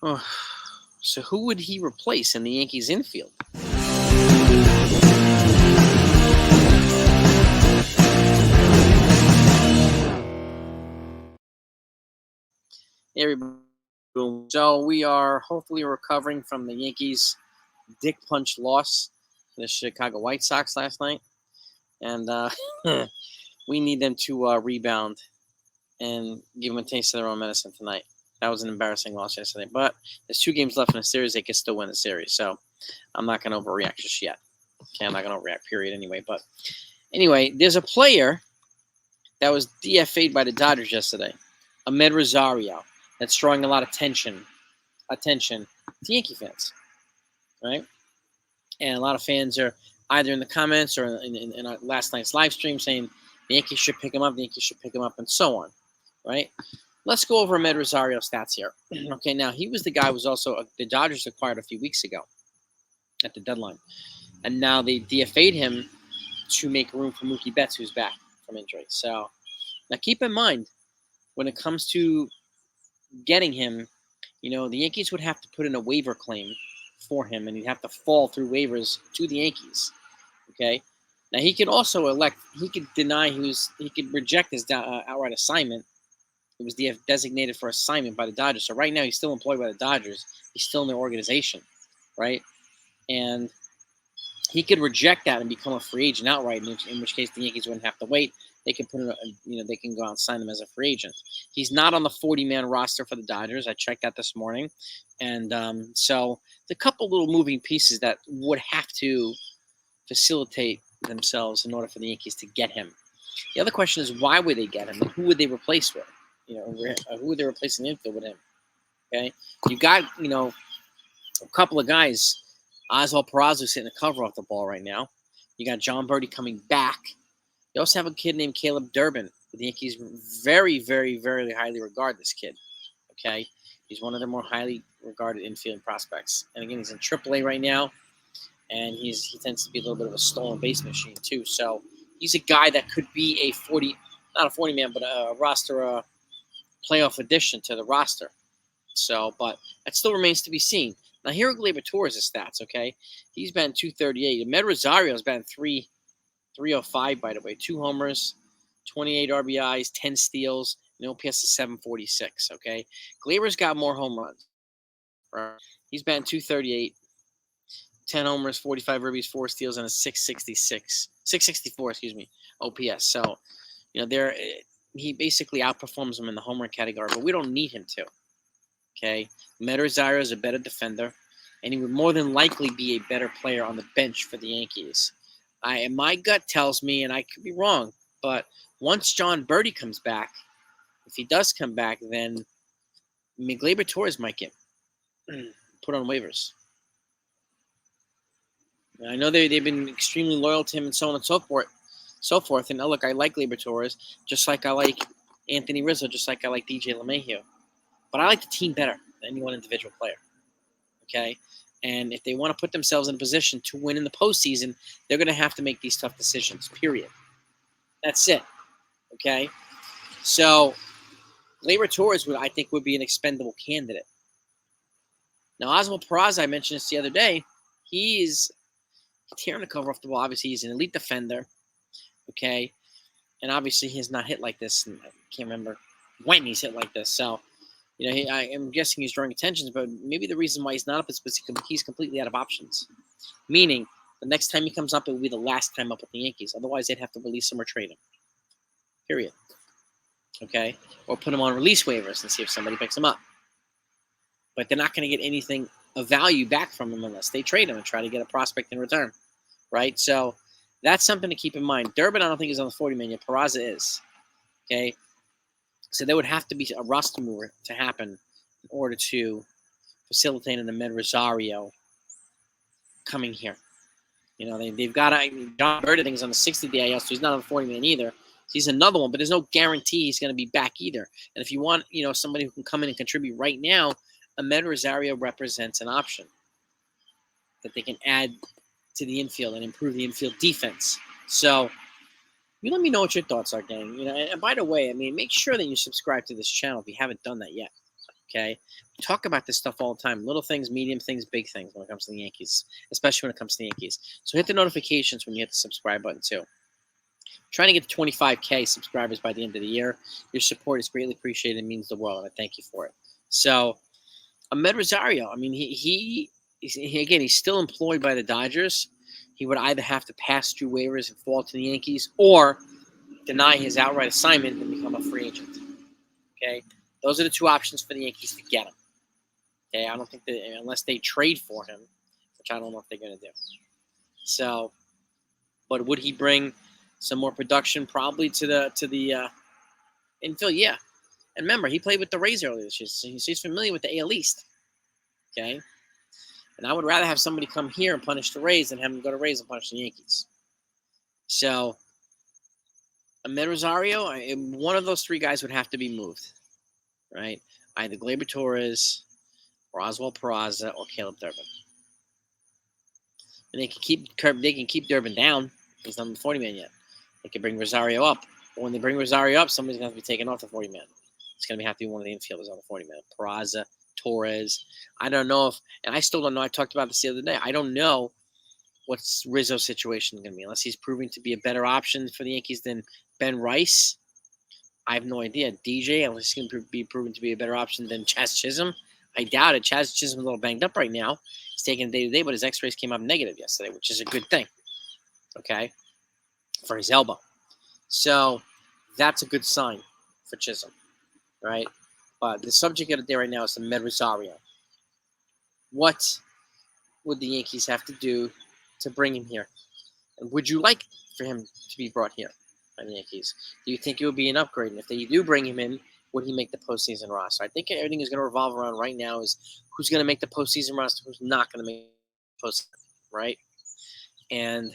Oh, so who would he replace in the Yankees infield? Everybody. So we are hopefully recovering from the Yankees' dick punch loss to the Chicago White Sox last night, and we need them to rebound and give them a taste of their own medicine tonight. That was an embarrassing loss yesterday, but there's 2 games left in the series. They can still win the series, so I'm not going to overreact just yet. Okay, I'm not going to overreact, period, anyway. But anyway, there's a player that was DFA'd by the Dodgers yesterday, Amed Rosario, that's drawing a lot of attention to Yankee fans, right? And a lot of fans are either in the comments or in last night's live stream saying the Yankees should pick him up, and so on, right? Let's go over Amed Rosario's stats here. Okay, now he was the guy who was also the Dodgers acquired a few weeks ago at the deadline. And now they DFA'd him to make room for Mookie Betts, who's back from injury. So now keep in mind, when it comes to getting him, the Yankees would have to put in a waiver claim for him, and he'd have to fall through waivers to the Yankees. Okay? Now he could also he could reject his outright assignment. It was designated for assignment by the Dodgers. So right now he's still employed by the Dodgers. He's still in their organization, right? And he could reject that and become a free agent outright, in which case the Yankees wouldn't have to wait. They can put they can go out and sign him as a free agent. He's not on the 40-man roster for the Dodgers. I checked that this morning. And so the couple little moving pieces that would have to facilitate themselves in order for the Yankees to get him. The other question is, why would they get him? And who would they replace with? Who would they replace in the infield with him? Okay? You got, a couple of guys. Oswald Peraza sitting a cover off the ball right now. You got John Birdie coming back. You also have a kid named Caleb Durbin. The Yankees very, very, very highly regard this kid. Okay? He's one of their more highly regarded infield prospects. And again, he's in AAA right now. And he tends to be a little bit of a stolen base machine, too. So he's a guy that could be not a 40-man, but a roster playoff addition to the roster. So, but that still remains to be seen. Now, here are Gleyber Torres' stats, okay? He's batting .238. Amed Rosario's batting .305, by the way. 2 homers, 28 RBIs, 10 steals, and OPS is .746, okay? Gleyber's got more home runs. Right? He's batting .238, 10 homers, 45 RBIs, 4 steals, and a 664, OPS. So, he basically outperforms him in the home run category, but we don't need him to. Okay, Amed Rosario is a better defender, and he would more than likely be a better player on the bench for the Yankees. My gut tells me, and I could be wrong, but once John Birdie comes back, if he does come back, then Gleyber Torres might get put on waivers. I know they've been extremely loyal to him and so on and so forth. And look, I like Gleyber Torres, just like I like Anthony Rizzo, just like I like DJ LeMahieu. But I like the team better than any one individual player, okay? And if they want to put themselves in a position to win in the postseason, they're going to have to make these tough decisions, period. That's it, okay? So Gleyber Torres I think would be an expendable candidate. Now, Oswald Peraza, I mentioned this the other day, he's tearing the cover off the ball. Obviously, he's an elite defender, okay? And obviously, he's not hit like this. And I can't remember when he's hit like this, so I am guessing he's drawing attention, but maybe the reason why he's not up is because he's completely out of options. Meaning, the next time he comes up, it will be the last time up with the Yankees. Otherwise, they'd have to release him or trade him. Period. Okay? Or put him on release waivers and see if somebody picks him up. But they're not going to get anything of value back from him unless they trade him and try to get a prospect in return. Right? So, that's something to keep in mind. Durbin, I don't think, is on the 40-man yet. Peraza is. Okay? So there would have to be a roster move to happen in order to facilitate an Amed Rosario coming here. They've got John Birdie, I think, is on the 60-day IL, so he's not on the 40-man either. So he's another one, but there's no guarantee he's going to be back either. And if you want, somebody who can come in and contribute right now, Amed Rosario represents an option that they can add to the infield and improve the infield defense. So you let me know what your thoughts are, gang. And by the way, make sure that you subscribe to this channel if you haven't done that yet. Okay, we talk about this stuff all the time. Little things, medium things, big things when it comes to the Yankees, especially when it comes to the Yankees. So hit the notifications when you hit the subscribe button too. Trying to get to 25K subscribers by the end of the year. Your support is greatly appreciated and means the world, and I thank you for it. So, Amed Rosario, I mean, he again, he's still employed by the Dodgers. He would either have to pass through waivers and fall to the Yankees or deny his outright assignment and become a free agent. Okay? Those are the two options for the Yankees to get him. Okay? I don't think that unless they trade for him, which I don't know if they're going to do. So, but would he bring some more production probably to the infield? Yeah. And remember, he played with the Rays earlier this year, so he's familiar with the AL East. Okay? And I would rather have somebody come here and punish the Rays than have him go to Rays and punish the Yankees. So, Amed Rosario, one of those three guys would have to be moved, right? Either Gleyber Torres, Roswell Peraza, or Caleb Durbin. And they can keep Durbin down. He's not the 40-man yet. They can bring Rosario up. But when they bring Rosario up, somebody's going to have to be taken off the 40-man. It's going to have to be one of the infielders on the 40-man. Peraza, Torres. I don't know if, and I still don't know. I talked about this the other day. I don't know what Rizzo's situation is going to be unless he's proving to be a better option for the Yankees than Ben Rice. I have no idea. DJ, unless he's going to be proven to be a better option than Chaz Chisholm. I doubt it. Chaz Chisholm's a little banged up right now. He's taking it day-to-day, but his x-rays came up negative yesterday, which is a good thing, okay, for his elbow. So that's a good sign for Chisholm, right? But the subject of the day right now is Amed Rosario. What would the Yankees have to do to bring him here? And would you like for him to be brought here by the Yankees? Do you think it would be an upgrade? And if they do bring him in, would he make the postseason roster? I think everything is going to revolve around right now is who's going to make the postseason roster, who's not going to make the postseason, right? And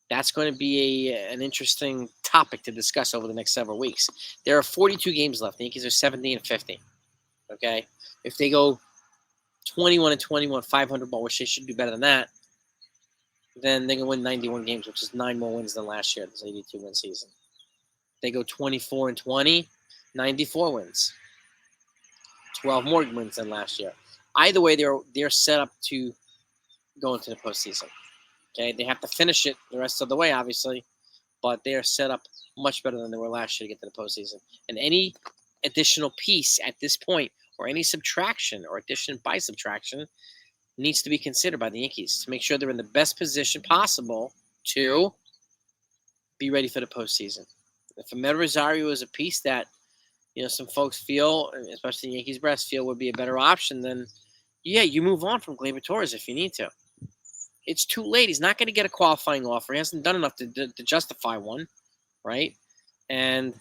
that's going to be an interesting topic to discuss over the next several weeks. There are 42 games left. The Yankees are 17-50. Okay, if they go 21-21, 500 ball, which they should do better than that, then they can win 91 games, which is 9 more wins than last year. This 82-win season. If they go 24-20, 94 wins, 12 more wins than last year. Either way, they're set up to go into the postseason. Okay, they have to finish it the rest of the way, obviously, but they are set up much better than they were last year to get to the postseason. And any additional piece at this point, or any subtraction or addition by subtraction, needs to be considered by the Yankees to make sure they're in the best position possible to be ready for the postseason. If Amed Rosario is a piece that some folks feel, especially the Yankees brass feel, would be a better option, then yeah, you move on from Gleyber Torres if you need to. It's too late. He's not going to get a qualifying offer. He hasn't done enough to justify one, right? And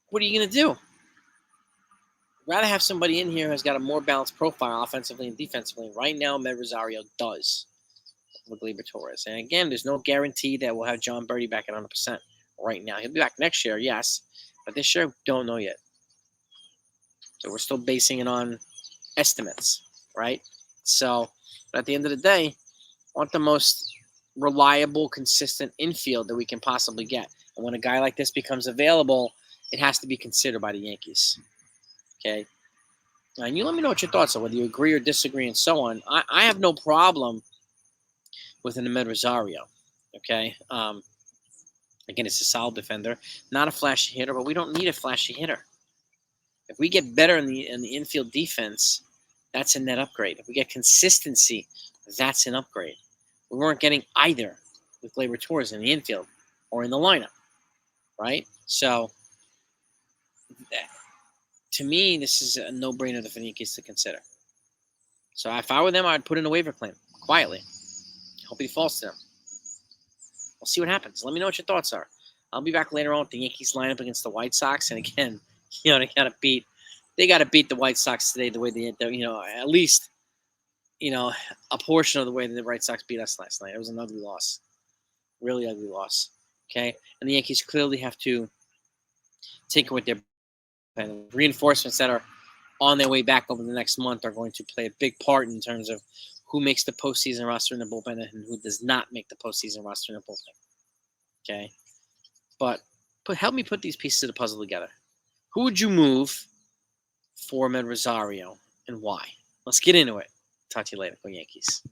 what are you going to do? I'd rather have somebody in here who's got a more balanced profile offensively and defensively. Right now, Amed Rosario does with Gleyber Torres. And again, there's no guarantee that we'll have John Birdie back at 100% right now. He'll be back next year, yes. But this year, don't know yet. So we're still basing it on estimates, right? So, but at the end of the day, I want the most reliable, consistent infield that we can possibly get. And when a guy like this becomes available, it has to be considered by the Yankees. Okay? And you let me know what your thoughts are, whether you agree or disagree and so on. I have no problem with an Amed Rosario. Okay? Again, it's a solid defender. Not a flashy hitter, but we don't need a flashy hitter. If we get better in the infield defense, that's a net upgrade. If we get consistency, that's an upgrade. We weren't getting either with Gleyber Torres in the infield or in the lineup, right? So, to me, this is a no-brainer for the Yankees to consider. So, if I were them, I'd put in a waiver claim quietly. Hope he falls to them. We'll see what happens. Let me know what your thoughts are. I'll be back later on with the Yankees lineup against the White Sox, and again, they got to beat the White Sox today the way they at least. A portion of the way that the White Sox beat us last night. It was an ugly loss. Really ugly loss. Okay? And the Yankees clearly have to tinker with their reinforcements that are on their way back over the next month are going to play a big part in terms of who makes the postseason roster in the bullpen and who does not make the postseason roster in the bullpen. Okay? But help me put these pieces of the puzzle together. Who would you move for Amed Rosario and why. Let's get into it. Talk to you later. Go Yankees.